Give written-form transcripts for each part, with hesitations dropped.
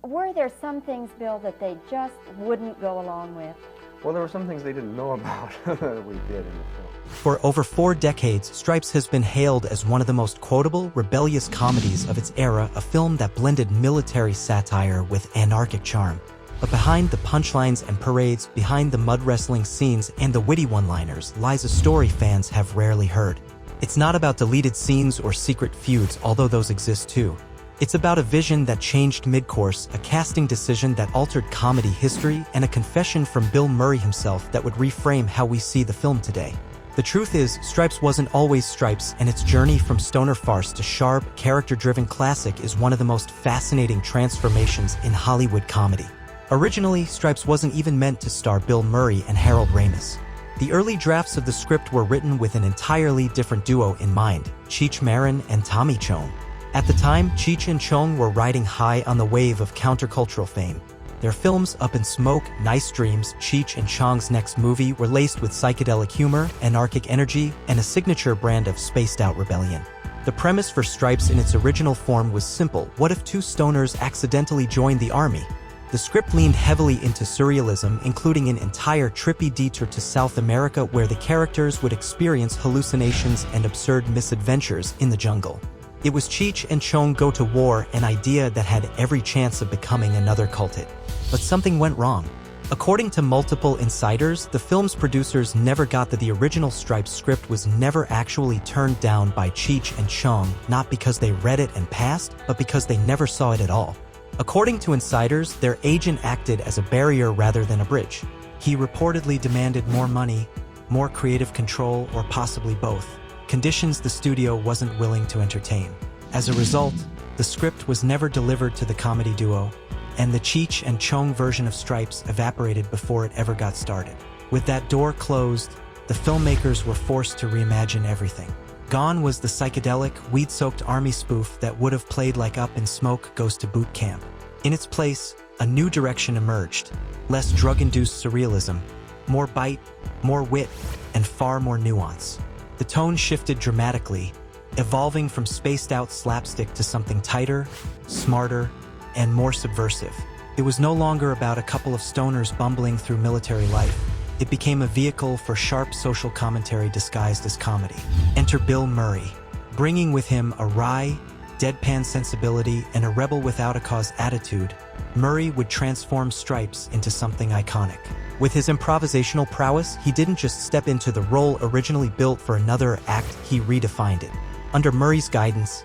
Were there some things, Bill, that they just wouldn't go along with? Well, there were some things they didn't know about that we did in the film. For over 4 decades, Stripes has been hailed as one of the most quotable, rebellious comedies of its era, a film that blended military satire with anarchic charm. But behind the punchlines and parades, behind the mud wrestling scenes and the witty one-liners, lies a story fans have rarely heard. It's not about deleted scenes or secret feuds, although those exist too. It's about a vision that changed mid-course, a casting decision that altered comedy history, and a confession from Bill Murray himself that would reframe how we see the film today. The truth is, Stripes wasn't always Stripes, and its journey from stoner farce to sharp, character-driven classic is one of the most fascinating transformations in Hollywood comedy. Originally, Stripes wasn't even meant to star Bill Murray and Harold Ramis. The early drafts of the script were written with an entirely different duo in mind, Cheech Marin and Tommy Chong. At the time, Cheech and Chong were riding high on the wave of countercultural fame. Their films Up in Smoke, Nice Dreams, Cheech and Chong's next movie were laced with psychedelic humor, anarchic energy, and a signature brand of spaced-out rebellion. The premise for Stripes in its original form was simple: what if 2 stoners accidentally joined the army? The script leaned heavily into surrealism, including an entire trippy detour to South America where the characters would experience hallucinations and absurd misadventures in the jungle. It was Cheech and Chong go to war, an idea that had every chance of becoming another cult hit. But something went wrong. According to multiple insiders, the film's producers never got that the original Stripes script was never actually turned down by Cheech and Chong, not because they read it and passed, but because they never saw it at all. According to insiders, their agent acted as a barrier rather than a bridge. He reportedly demanded more money, more creative control, or possibly both, conditions the studio wasn't willing to entertain. As a result, the script was never delivered to the comedy duo, and the Cheech and Chong version of Stripes evaporated before it ever got started. With that door closed, the filmmakers were forced to reimagine everything. Gone was the psychedelic, weed-soaked army spoof that would have played like Up in Smoke Goes to Boot Camp. In its place, a new direction emerged: less drug-induced surrealism, more bite, more wit, and far more nuance. The tone shifted dramatically, evolving from spaced-out slapstick to something tighter, smarter, and more subversive. It was no longer about a couple of stoners bumbling through military life. It became a vehicle for sharp social commentary disguised as comedy. Enter Bill Murray, bringing with him a wry, deadpan sensibility and a rebel-without-a-cause attitude. Murray would transform Stripes into something iconic. With his improvisational prowess, he didn't just step into the role originally built for another act, he redefined it. Under Murray's guidance,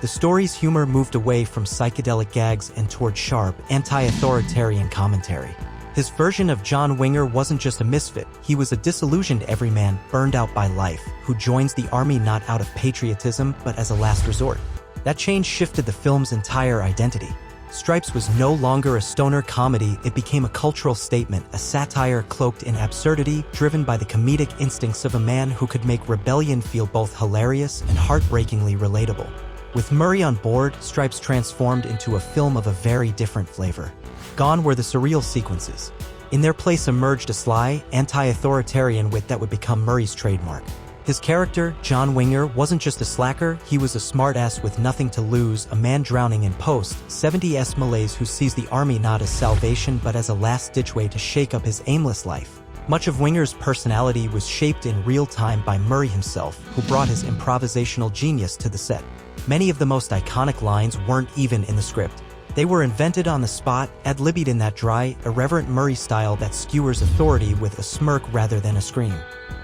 the story's humor moved away from psychedelic gags and toward sharp, anti-authoritarian commentary. His version of John Winger wasn't just a misfit, he was a disillusioned everyman burned out by life, who joins the army not out of patriotism but as a last resort. That change shifted the film's entire identity. Stripes was no longer a stoner comedy, it became a cultural statement, a satire cloaked in absurdity, driven by the comedic instincts of a man who could make rebellion feel both hilarious and heartbreakingly relatable. With Murray on board, Stripes transformed into a film of a very different flavor. Gone were the surreal sequences. In their place emerged a sly, anti-authoritarian wit that would become Murray's trademark. His character, John Winger, wasn't just a slacker, he was a smartass with nothing to lose, a man drowning in post-70s malaise who sees the army not as salvation but as a last-ditch way to shake up his aimless life. Much of Winger's personality was shaped in real time by Murray himself, who brought his improvisational genius to the set. Many of the most iconic lines weren't even in the script. They were invented on the spot, ad-libbed in that dry, irreverent Murray style that skewers authority with a smirk rather than a scream.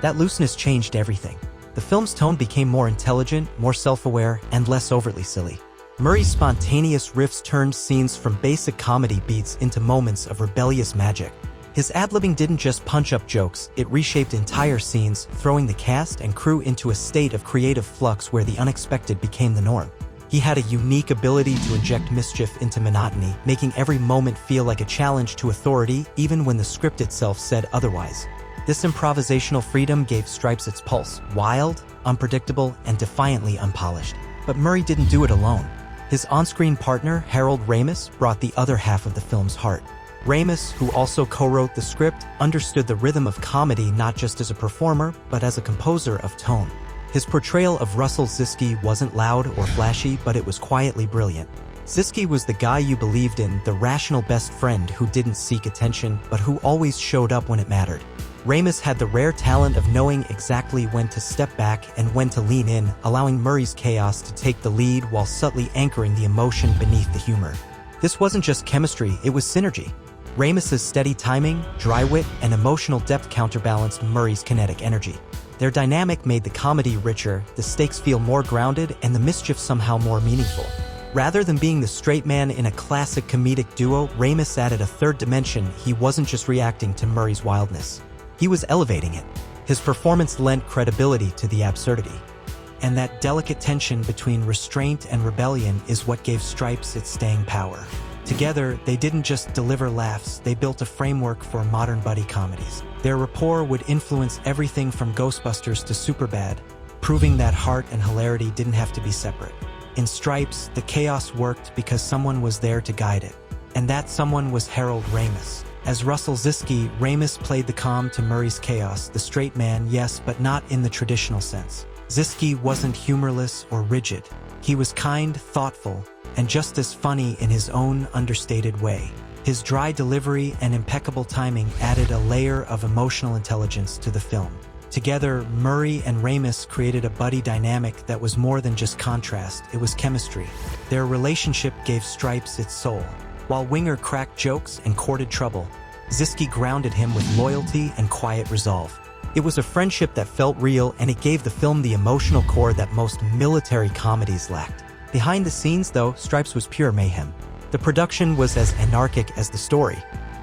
That looseness changed everything. The film's tone became more intelligent, more self-aware, and less overtly silly. Murray's spontaneous riffs turned scenes from basic comedy beats into moments of rebellious magic. His ad-libbing didn't just punch up jokes, it reshaped entire scenes, throwing the cast and crew into a state of creative flux where the unexpected became the norm. He had a unique ability to inject mischief into monotony, making every moment feel like a challenge to authority, even when the script itself said otherwise. This improvisational freedom gave Stripes its pulse, wild, unpredictable, and defiantly unpolished. But Murray didn't do it alone. His on-screen partner, Harold Ramis, brought the other half of the film's heart. Ramis, who also co-wrote the script, understood the rhythm of comedy not just as a performer, but as a composer of tone. His portrayal of Russell Zisky wasn't loud or flashy, but it was quietly brilliant. Zisky was the guy you believed in, the rational best friend who didn't seek attention but who always showed up when it mattered. Ramis had the rare talent of knowing exactly when to step back and when to lean in, allowing Murray's chaos to take the lead while subtly anchoring the emotion beneath the humor. This wasn't just chemistry, it was synergy. Ramis's steady timing, dry wit, and emotional depth counterbalanced Murray's kinetic energy. Their dynamic made the comedy richer, the stakes feel more grounded, and the mischief somehow more meaningful. Rather than being the straight man in a classic comedic duo, Ramis added a third dimension. He wasn't just reacting to Murray's wildness. He was elevating it. His performance lent credibility to the absurdity. And that delicate tension between restraint and rebellion is what gave Stripes its staying power. Together, they didn't just deliver laughs, they built a framework for modern buddy comedies. Their rapport would influence everything from Ghostbusters to Superbad, proving that heart and hilarity didn't have to be separate. In Stripes, the chaos worked because someone was there to guide it. And that someone was Harold Ramis. As Russell Zisky, Ramis played the calm to Murray's chaos, the straight man, yes, but not in the traditional sense. Zisky wasn't humorless or rigid. He was kind, thoughtful, and just as funny in his own understated way. His dry delivery and impeccable timing added a layer of emotional intelligence to the film. Together, Murray and Ramis created a buddy dynamic that was more than just contrast, it was chemistry. Their relationship gave Stripes its soul. While Winger cracked jokes and courted trouble, Zisky grounded him with loyalty and quiet resolve. It was a friendship that felt real, and it gave the film the emotional core that most military comedies lacked. Behind the scenes, though, Stripes was pure mayhem. The production was as anarchic as the story.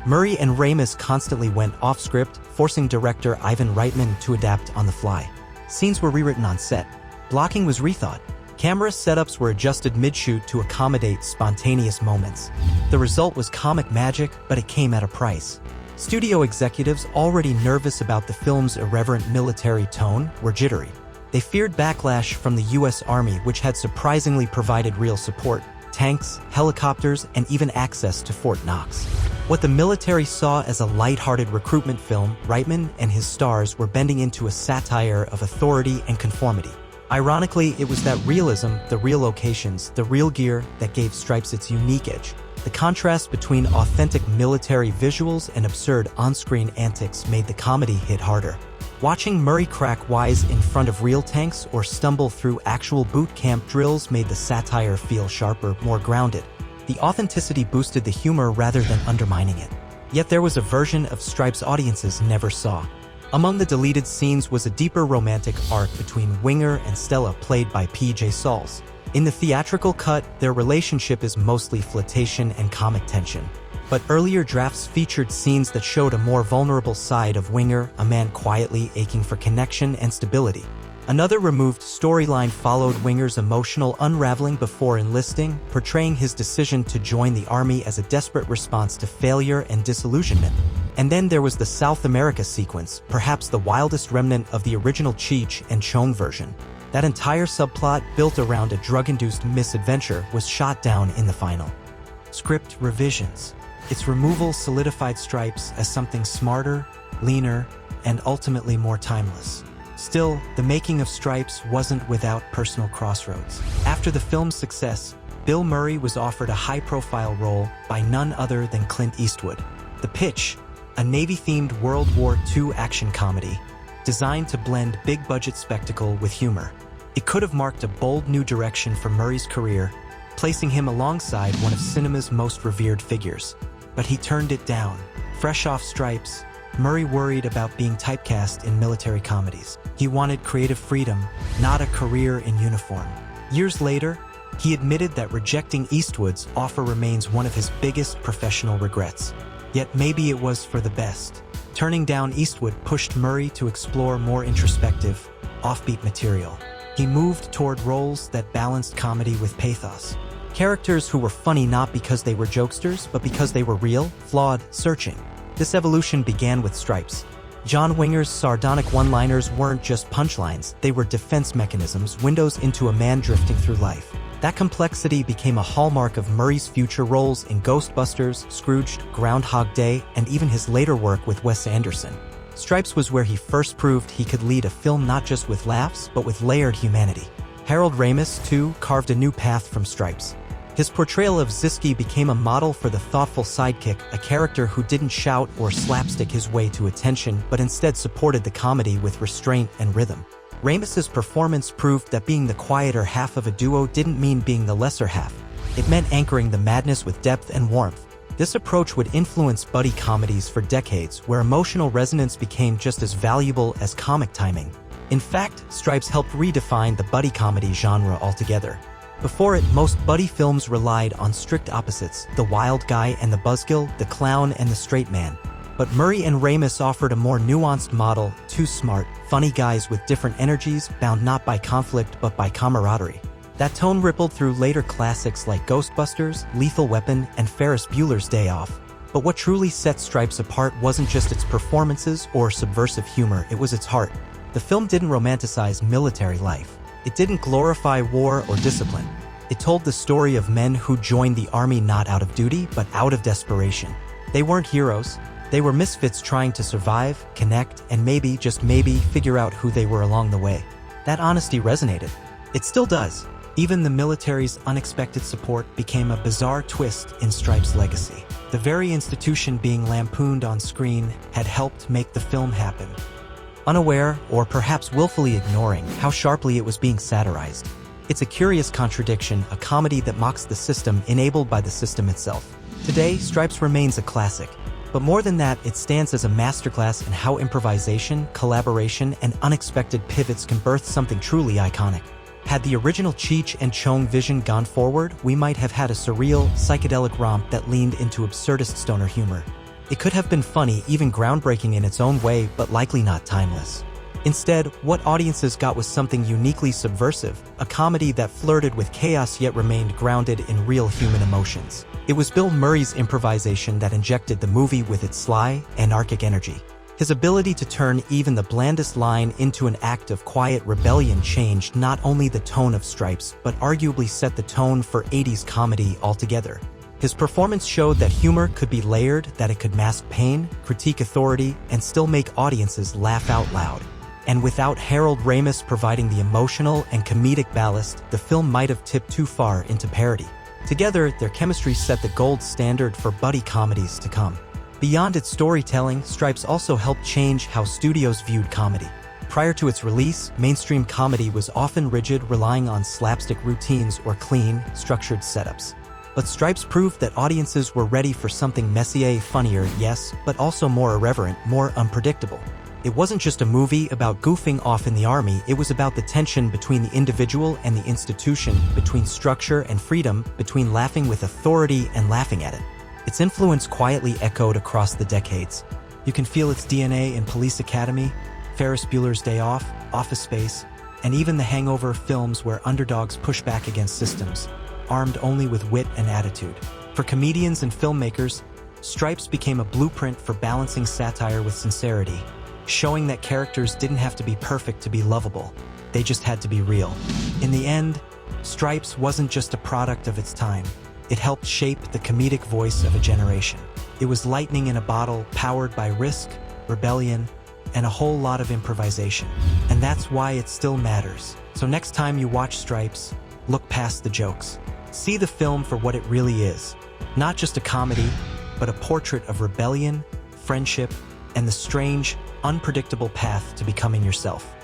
Murray and Ramis constantly went off-script, forcing director Ivan Reitman to adapt on the fly. Scenes were rewritten on set. Blocking was rethought. Camera setups were adjusted mid-shoot to accommodate spontaneous moments. The result was comic magic, but it came at a price. Studio executives, already nervous about the film's irreverent military tone, were jittery. They feared backlash from the U.S. Army, which had surprisingly provided real support: tanks, helicopters, and even access to Fort Knox. What the military saw as a light-hearted recruitment film, Reitman and his stars were bending into a satire of authority and conformity. Ironically, it was that realism, the real locations, the real gear, that gave Stripes its unique edge. The contrast between authentic military visuals and absurd on-screen antics made the comedy hit harder. Watching Murray crack wise in front of real tanks or stumble through actual boot camp drills made the satire feel sharper, more grounded. The authenticity boosted the humor rather than undermining it. Yet there was a version of Stripes audiences never saw. Among the deleted scenes was a deeper romantic arc between Winger and Stella, played by P.J. Sauls. In the theatrical cut, their relationship is mostly flirtation and comic tension. But earlier drafts featured scenes that showed a more vulnerable side of Winger, a man quietly aching for connection and stability. Another removed storyline followed Winger's emotional unraveling before enlisting, portraying his decision to join the army as a desperate response to failure and disillusionment. And then there was the South America sequence, perhaps the wildest remnant of the original Cheech and Chong version. That entire subplot, built around a drug-induced misadventure, was shot down in the final. Script revisions. Its removal solidified Stripes as something smarter, leaner, and ultimately more timeless. Still, the making of Stripes wasn't without personal crossroads. After the film's success, Bill Murray was offered a high-profile role by none other than Clint Eastwood. The pitch, a Navy-themed World War II action comedy, designed to blend big-budget spectacle with humor. It could have marked a bold new direction for Murray's career, placing him alongside one of cinema's most revered figures. But he turned it down. Fresh off Stripes, Murray worried about being typecast in military comedies. He wanted creative freedom, not a career in uniform. Years later, he admitted that rejecting Eastwood's offer remains one of his biggest professional regrets. Yet maybe it was for the best. Turning down Eastwood pushed Murray to explore more introspective, offbeat material. He moved toward roles that balanced comedy with pathos. Characters who were funny not because they were jokesters, but because they were real, flawed, searching. This evolution began with Stripes. John Winger's sardonic one-liners weren't just punchlines, they were defense mechanisms, windows into a man drifting through life. That complexity became a hallmark of Murray's future roles in Ghostbusters, Scrooged, Groundhog Day, and even his later work with Wes Anderson. Stripes was where he first proved he could lead a film not just with laughs, but with layered humanity. Harold Ramis, too, carved a new path from Stripes. His portrayal of Zisky became a model for the thoughtful sidekick, a character who didn't shout or slapstick his way to attention but instead supported the comedy with restraint and rhythm. Ramis's performance proved that being the quieter half of a duo didn't mean being the lesser half. It meant anchoring the madness with depth and warmth. This approach would influence buddy comedies for decades, where emotional resonance became just as valuable as comic timing. In fact, Stripes helped redefine the buddy comedy genre altogether. Before it, most buddy films relied on strict opposites, the wild guy and the buzzkill, the clown and the straight man. But Murray and Ramis offered a more nuanced model, two smart, funny guys with different energies, bound not by conflict but by camaraderie. That tone rippled through later classics like Ghostbusters, Lethal Weapon, and Ferris Bueller's Day Off. But what truly set Stripes apart wasn't just its performances or subversive humor, it was its heart. The film didn't romanticize military life. It didn't glorify war or discipline. It told the story of men who joined the army not out of duty, but out of desperation. They weren't heroes. They were misfits trying to survive, connect, and maybe, just maybe, figure out who they were along the way. That honesty resonated. It still does. Even the military's unexpected support became a bizarre twist in Stripes' legacy. The very institution being lampooned on screen had helped make the film happen, unaware, or perhaps willfully ignoring, how sharply it was being satirized. It's a curious contradiction, a comedy that mocks the system enabled by the system itself. Today, Stripes remains a classic. But more than that, it stands as a masterclass in how improvisation, collaboration, and unexpected pivots can birth something truly iconic. Had the original Cheech and Chong vision gone forward, we might have had a surreal, psychedelic romp that leaned into absurdist stoner humor. It could have been funny, even groundbreaking in its own way, but likely not timeless. Instead, what audiences got was something uniquely subversive, a comedy that flirted with chaos yet remained grounded in real human emotions. It was Bill Murray's improvisation that injected the movie with its sly, anarchic energy. His ability to turn even the blandest line into an act of quiet rebellion changed not only the tone of Stripes, but arguably set the tone for 80s comedy altogether. His performance showed that humor could be layered, that it could mask pain, critique authority, and still make audiences laugh out loud. And without Harold Ramis providing the emotional and comedic ballast, the film might have tipped too far into parody. Together, their chemistry set the gold standard for buddy comedies to come. Beyond its storytelling, Stripes also helped change how studios viewed comedy. Prior to its release, mainstream comedy was often rigid, relying on slapstick routines or clean, structured setups. But Stripes proved that audiences were ready for something messier, funnier, yes, but also more irreverent, more unpredictable. It wasn't just a movie about goofing off in the army, it was about the tension between the individual and the institution, between structure and freedom, between laughing with authority and laughing at it. Its influence quietly echoed across the decades. You can feel its DNA in Police Academy, Ferris Bueller's Day Off, Office Space, and even the Hangover films where underdogs push back against systems, armed only with wit and attitude. For comedians and filmmakers, Stripes became a blueprint for balancing satire with sincerity, showing that characters didn't have to be perfect to be lovable, they just had to be real. In the end, Stripes wasn't just a product of its time. It helped shape the comedic voice of a generation. It was lightning in a bottle, powered by risk, rebellion, and a whole lot of improvisation. And that's why it still matters. So next time you watch Stripes, look past the jokes. See the film for what it really is. Not just a comedy, but a portrait of rebellion, friendship, and the strange, unpredictable path to becoming yourself.